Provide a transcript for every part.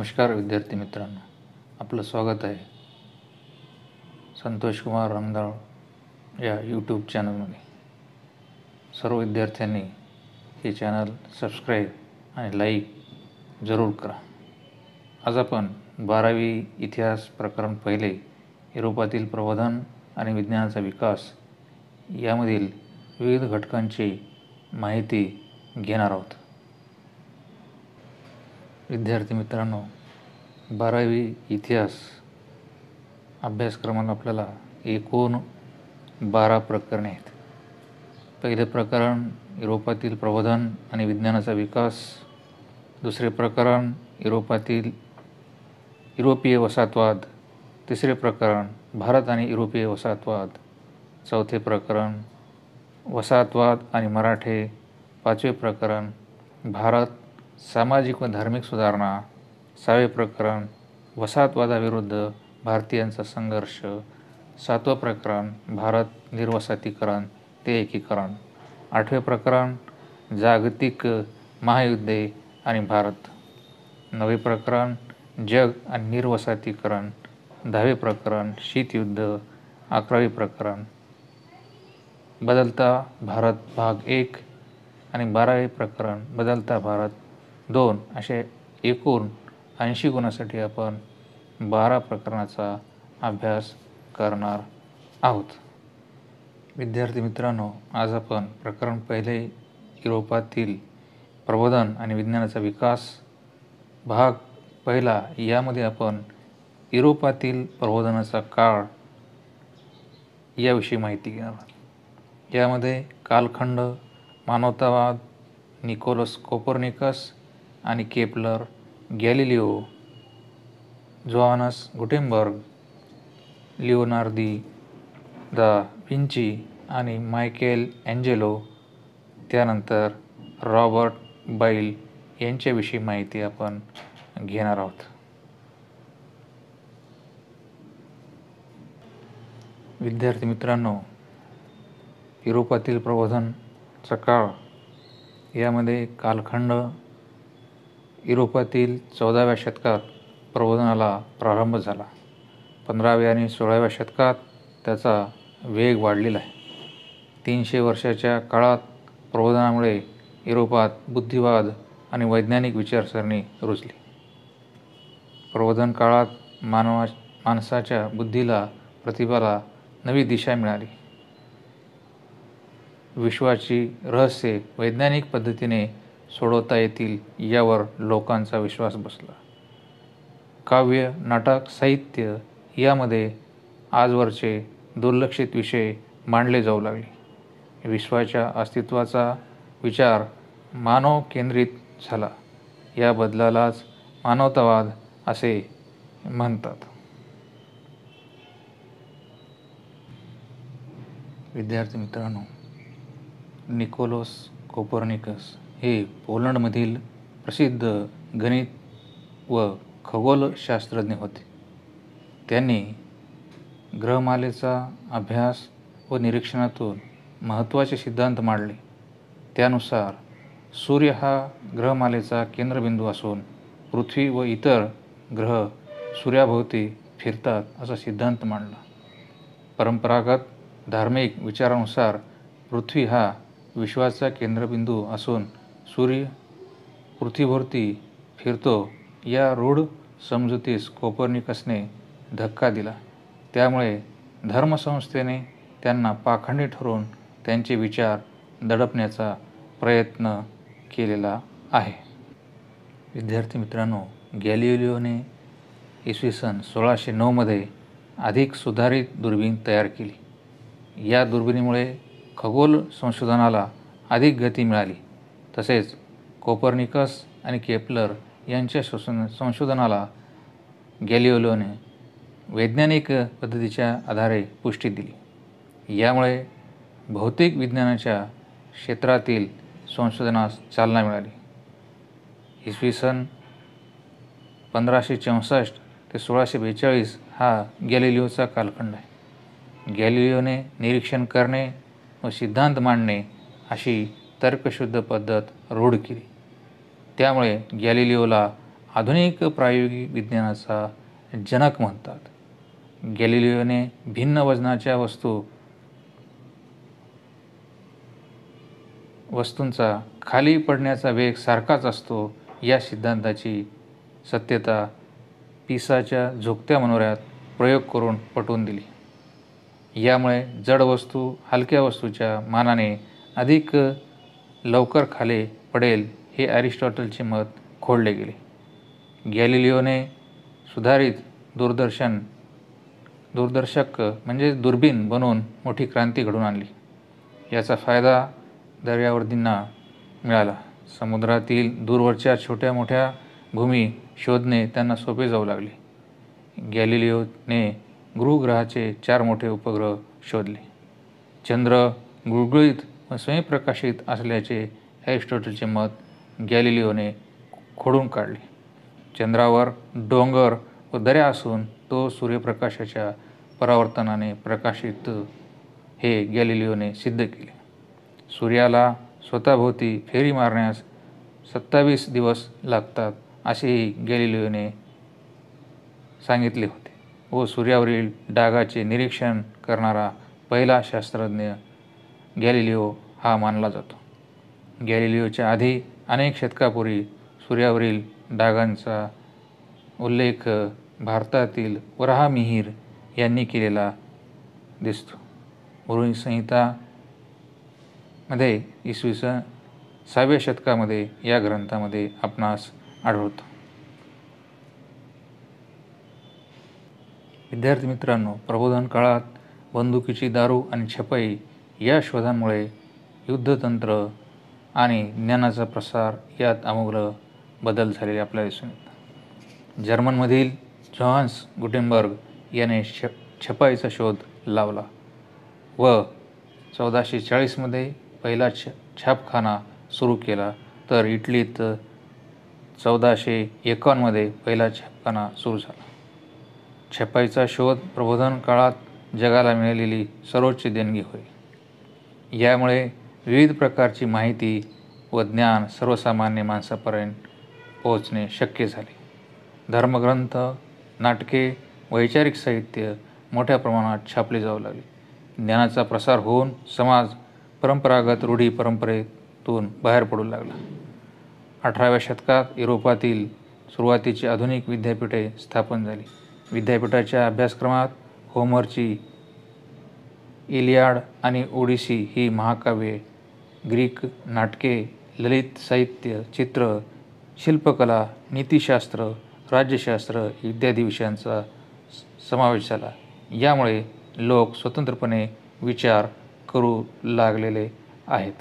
नमस्कार विद्यार्थी मित्रांनो, आपलं स्वागत आहे संतोष कुमार रंगदाळ या यूट्यूब चॅनलमध्ये. सर्व विद्यार्थ्यांनी हे चॅनल सबस्क्राईब आणि लाईक जरूर करा. आज आपण 12वी इतिहास प्रकरण पहिले युरोपातील प्रबोधन आणि विज्ञानाचा विकास यामधील विविध घटकांची माहिती घेणार आहोत. विद्यार्थी मित्रांनो, 12वी इतिहास अभ्यासक्रमाला आपल्याला एकूण 12 प्रकरणे आहेत. पहिले प्रकरण युरोपातील प्रबोधन आणि विज्ञानाचा विकास, दुसरे प्रकरण युरोपीय वसाहतवाद, तिसरे प्रकरण भारत आणि युरोपीय वसाहतवाद, चौथे प्रकरण वसाहतवाद आणि मराठे, पाचवे प्रकरण भारत, सामाजिक व धार्मिक सुधारणा, सहावे प्रकरण वसाहतवादाविरुद्ध भारतीयांचा संघर्ष, सातवं प्रकरण भारत निर्वसाहतीकरण ते एकीकरण, आठवे प्रकरण जागतिक महायुद्धे आणि भारत, नववे प्रकरण जग आणि निर्वसाहतीकरण, 10वे प्रकरण शीतयुद्ध, 11वे प्रकरण बदलता भारत भाग 1 आणि 12वे प्रकरण बदलता भारत 2. असे एकूण 80 गुणांसाठी आपण 12 प्रकरणाचा अभ्यास करणार आहोत. विद्यार्थी मित्रांनो, आज आपण प्रकरण पहिले युरोपातील प्रबोधन आणि विज्ञानाचा विकास भाग पहिला यामध्ये आपण युरोपातील प्रबोधनाचा काळ याविषयी माहिती घेणार आहोत. यामध्ये कालखंड, मानवतावाद, निकोलस कोपर्निकस आणि Kepler, Galileo, Johannes Gutenberg, Leonardo da Vinci आणि मायकेल एंजेलो, त्यानंतर रॉबर्ट बाईल यांच्याविषयी माहिती आपण घेणार आहोत. विद्यार्थी मित्रांनो, युरोपातील प्रबोधनाचा काळ यामध्ये कालखंड युरोपातील 14व्या शतकात प्रबोधनाला प्रारंभ झाला. 15व्या आणि 16व्या शतकात त्याचा वेग वाढलेला आहे. 300 वर्षाच्या काळात प्रबोधनामुळे युरोपात बुद्धिवाद आणि वैज्ञानिक विचारसरणी रुजली. प्रबोधन काळात माणसाच्या बुद्धीला, प्रतिभाला नवी दिशा मिळाली. विश्वाची रहस्ये वैज्ञानिक पद्धतीने सोडवता येतील यावर लोकांचा विश्वास बसला. काव्य, नाटक, साहित्य यामध्ये आजवरचे दुर्लक्षित विषय मांडले जाऊ लागले. विश्वाच्या अस्तित्वाचा विचार मानव केंद्रित झाला. या बदलालाच मानवतावाद असे म्हणतात. विद्यार्थी मित्रांनो, निकोलस कोपर्निकस हे पोलंडमधील प्रसिद्ध गणित व खगोलशास्त्रज्ञ होते. त्यांनी ग्रहमालेचा अभ्यास व निरीक्षणातून महत्त्वाचे सिद्धांत मांडले. त्यानुसार सूर्य हा ग्रहमालेचा केंद्रबिंदू असून पृथ्वी व इतर ग्रह सूर्याभोवती फिरतात असा सिद्धांत मांडला. परंपरागत धार्मिक विचारानुसार पृथ्वी हा विश्वाचा केंद्रबिंदू असून सूर्य पृथ्वीभोवती फिरतो या रूढ समजुतीस कोपर्निकसने धक्का दिला. त्यामुळे धर्मसंस्थेने त्यांना पाखंडी ठरवून त्यांचे विचार दडपण्याचा प्रयत्न केलेला आहे. विद्यार्थी मित्रांनो, गॅलिलिओने इसवी सन 1609 मध्ये अधिक सुधारित दुर्बीण तयार केली. या दुर्बिणीमुळे खगोल संशोधनाला अधिक गती मिळाली. तसेच कोपर्निकस आणि केपलर यांच्या संशोधनाला गॅलिलिओने वैज्ञानिक पद्धतीच्या आधारे पुष्टी दिली. यामुळे भौतिक विज्ञानाच्या क्षेत्रातील संशोधनास चालना मिळाली. इसवी सन 1564 ते 1642 हा गॅलिलिओचा कालखंड आहे. गॅलिलिओने निरीक्षण करणे व सिद्धांत मांडणे अशी तर्कशुद्ध पद्धत रूढ केली. त्यामुळे गॅलिलिओला आधुनिक प्रायोगिक विज्ञानाचा जनक म्हणतात. गॅलिलिओने भिन्न वजनाच्या वस्तूंचा खाली पडण्याचा वेग सारखाच असतो या सिद्धांताची सत्यता पिसाच्या झुकत्या मनोऱ्यात प्रयोग करून पटवून दिली. यामुळे जड वस्तू हलक्या वस्तूच्या मानाने अधिक लवकर खाली पडेल हे अरिस्टॉटलचे मत खोडले गेले. गॅलिलिओने सुधारित दूरदर्शक म्हणजे दुर्बीण बनवून मोठी क्रांती घडवून आणली. याचा फायदा दर्यावर्दींना मिळाला. समुद्रातील दूरवरच्या छोट्या मोठ्या भूमी शोधणे त्यांना सोपे जाऊ लागले. गॅलिलिओने गुरुग्रहाचे 4 मोठे उपग्रह शोधले. चंद्र गुळगुळीत व स्वयंप्रकाशित असल्याचे अरिस्टॉटलचे मत गॅलिलिओने खोडून काढले. चंद्रावर डोंगर व दऱ्या असून तो सूर्यप्रकाशाच्या परावर्तनाने प्रकाशित हे गॅलिलिओने सिद्ध केले. सूर्याला स्वतःभोवती फेरी मारण्यास 27 दिवस लागतात असेही गॅलिलिओने सांगितले होते व सूर्यावरील डागाचे निरीक्षण करणारा पहिला शास्त्रज्ञ गॅलिलिओ हा मानला जातो. गॅलिलिओच्या आधी अनेक शतकापूर्वी सूर्यावरील डागांचा उल्लेख भारतातील वराहमिहिर यांनी केलेला दिसतो. उरुई मध्ये इसवी सन 6व्या शतकामध्ये या ग्रंथामध्ये आपणास आढळतो. विद्यार्थी मित्रांनो, प्रबोधन काळात बंदुकीची दारू आणि छपाई या शोधांमुळे युद्धतंत्र आणि ज्ञानाचा प्रसार यात आमूल बदल झालेले आपल्याला दिसून येतात. जर्मनमधील जोहान्स गुटेनबर्ग याने छपाईचा शोध लावला व 1440 मध्ये पहिला छापखाना सुरू केला, तर इटलीत 1451 मध्ये पहिला छापखाना सुरू झाला. छपाईचा शोध प्रबोधन काळात जगाला मिळालेली सर्वोच्च देणगी होय. यामुळे विविध प्रकारची माहिती व ज्ञान सर्वसामान्य माणसापर्यंत पोहोचणे शक्य झाले. धर्मग्रंथ, नाटके, वैचारिक साहित्य मोठ्या प्रमाणात छापले जाऊ लागले. ज्ञानाचा प्रसार होऊन समाज परंपरागत रूढी परंपरेतून बाहेर पडू लागला. 18व्या शतकात युरोपातील सुरुवातीची आधुनिक विद्यापीठे स्थापन झाली. विद्यापीठाच्या अभ्यासक्रमात होमरची इलियाड आणि ओडिसी ही महाकाव्ये, ग्रीक नाटके, ललित साहित्य, चित्र, शिल्पकला, नीतिशास्त्र, राज्यशास्त्र इत्यादी विषयांचा समावेश झाला. यामुळे लोक स्वतंत्रपणे विचार करू लागलेले आहेत.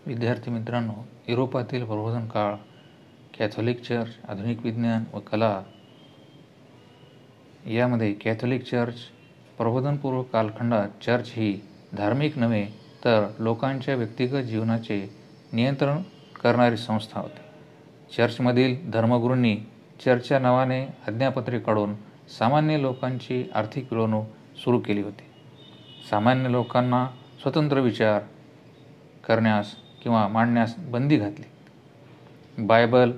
विद्यार्थी मित्रांनो, युरोपातील प्रबोधन काळ, कॅथोलिक चर्च, आधुनिक विज्ञान व कला यामध्ये कॅथोलिक चर्च प्रबोधनपूर्व कालखंडात चर्च ही धार्मिक नव्हे तर लोकांच्या व्यक्तिगत जीवनाचे नियंत्रण करणारी संस्था होती. चर्चमधील धर्मगुरूंनी चर्चच्या नावाने आज्ञापत्रे काढून सामान्य लोकांची आर्थिक पिळवणूक सुरू केली होती. सामान्य लोकांना स्वतंत्र विचार करण्यास किंवा मांडण्यास बंदी घातली. बायबल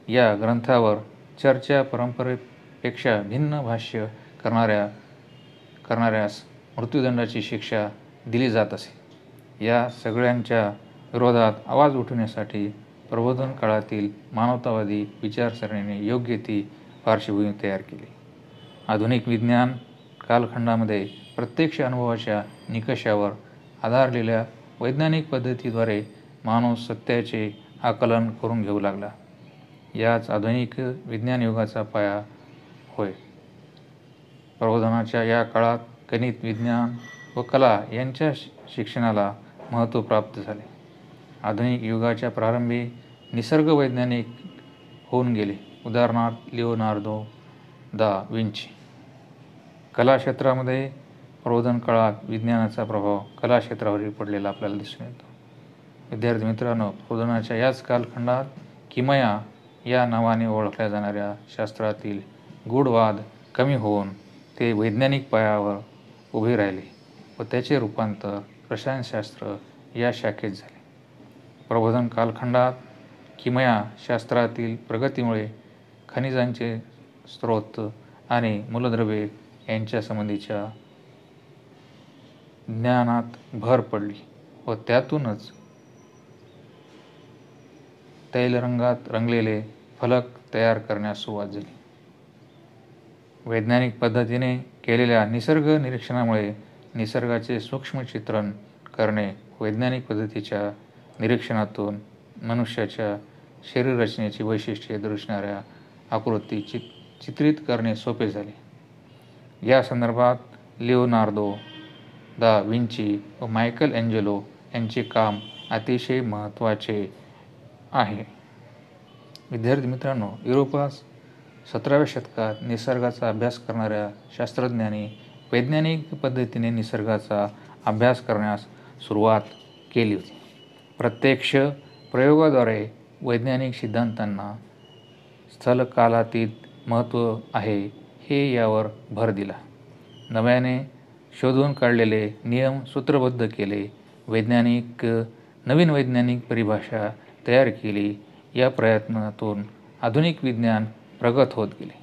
या ग्रंथावर चर्चच्या परंपरेपेक्षा भिन्न भाष्य करणाऱ्यास मृत्यूदंडाची शिक्षा दिली जात असे. या सगळ्यांच्या विरोधात आवाज उठवण्यासाठी प्रबोधन काळातील मानवतावादी विचारसरणीने योग्य ती पार्श्वभूमी तयार केली. आधुनिक विज्ञान कालखंडामध्ये प्रत्यक्ष अनुभवाच्या निकषावर आधारलेल्या वैज्ञानिक पद्धतीद्वारे माणूस सत्याचे आकलन करून घेऊ लागला. याच आधुनिक विज्ञान युगाचा पाया होय. प्रबोधनाच्या या काळात गणित, विज्ञान व कला यांच्या शिक्षणाला महत्त्व प्राप्त झाले. आधुनिक युगाच्या प्रारंभी निसर्गवैज्ञानिक होऊन गेले. उदाहरणार्थ लिओनार्दो दा विंची. कला क्षेत्रामध्ये प्रबोधन काळात विज्ञानाचा प्रभाव कला क्षेत्रावरही पडलेला आपल्याला दिसून येतो. विद्यार्थी मित्रांनो, प्रबोधनाच्या याच कालखंडात किमया या नावाने ओळखल्या जाणाऱ्या शास्त्रातील गूढवाद कमी होऊन ते वैज्ञानिक पायावर उभे राहिले व त्याचे रूपांतर रसायनशास्त्र या शाखेत झाले. प्रबोधन कालखंडात किमया शास्त्रातील प्रगतीमुळे खनिजांचे स्रोत आणि मूलद्रव्ये यांच्या संबंधीच्या ज्ञानात भर पडली व त्यातूनच तैलरंगात रंगलेले फलक तयार करण्यास सुरुवात झाली. वैज्ञानिक पद्धतीने केलेल्या निसर्ग निरीक्षणामुळे निसर्गाचे सूक्ष्म चित्रण करणे वैज्ञानिक पद्धतीच्या निरीक्षणातून मनुष्याच्या शरीररचनेची वैशिष्ट्ये दर्शवणाऱ्या आकृती चित्रित करणे सोपे झाले. या संदर्भात लिओनार्दो दा विंची व मायकल एंजेलो यांचे काम अतिशय महत्त्वाचे आहे. विद्यार्थी मित्रांनो, युरोपात 17व्या शतकात निसर्गाचा अभ्यास करणाऱ्या शास्त्रज्ञांनी वैज्ञानिक पद्धतीने निसर्गाचा अभ्यास करण्यास सुरुवात केली होती. प्रत्यक्ष प्रयोगाद्वारे वैज्ञानिक सिद्धांतांना स्थलकालातीत महत्त्व आहे हे यावर भर दिला. नव्याने शोधून काढलेले नियम सूत्रबद्ध केले. नवीन वैज्ञानिक परिभाषा तयार केली. या प्रयत्नातून आधुनिक विज्ञान प्रगत होत गेले.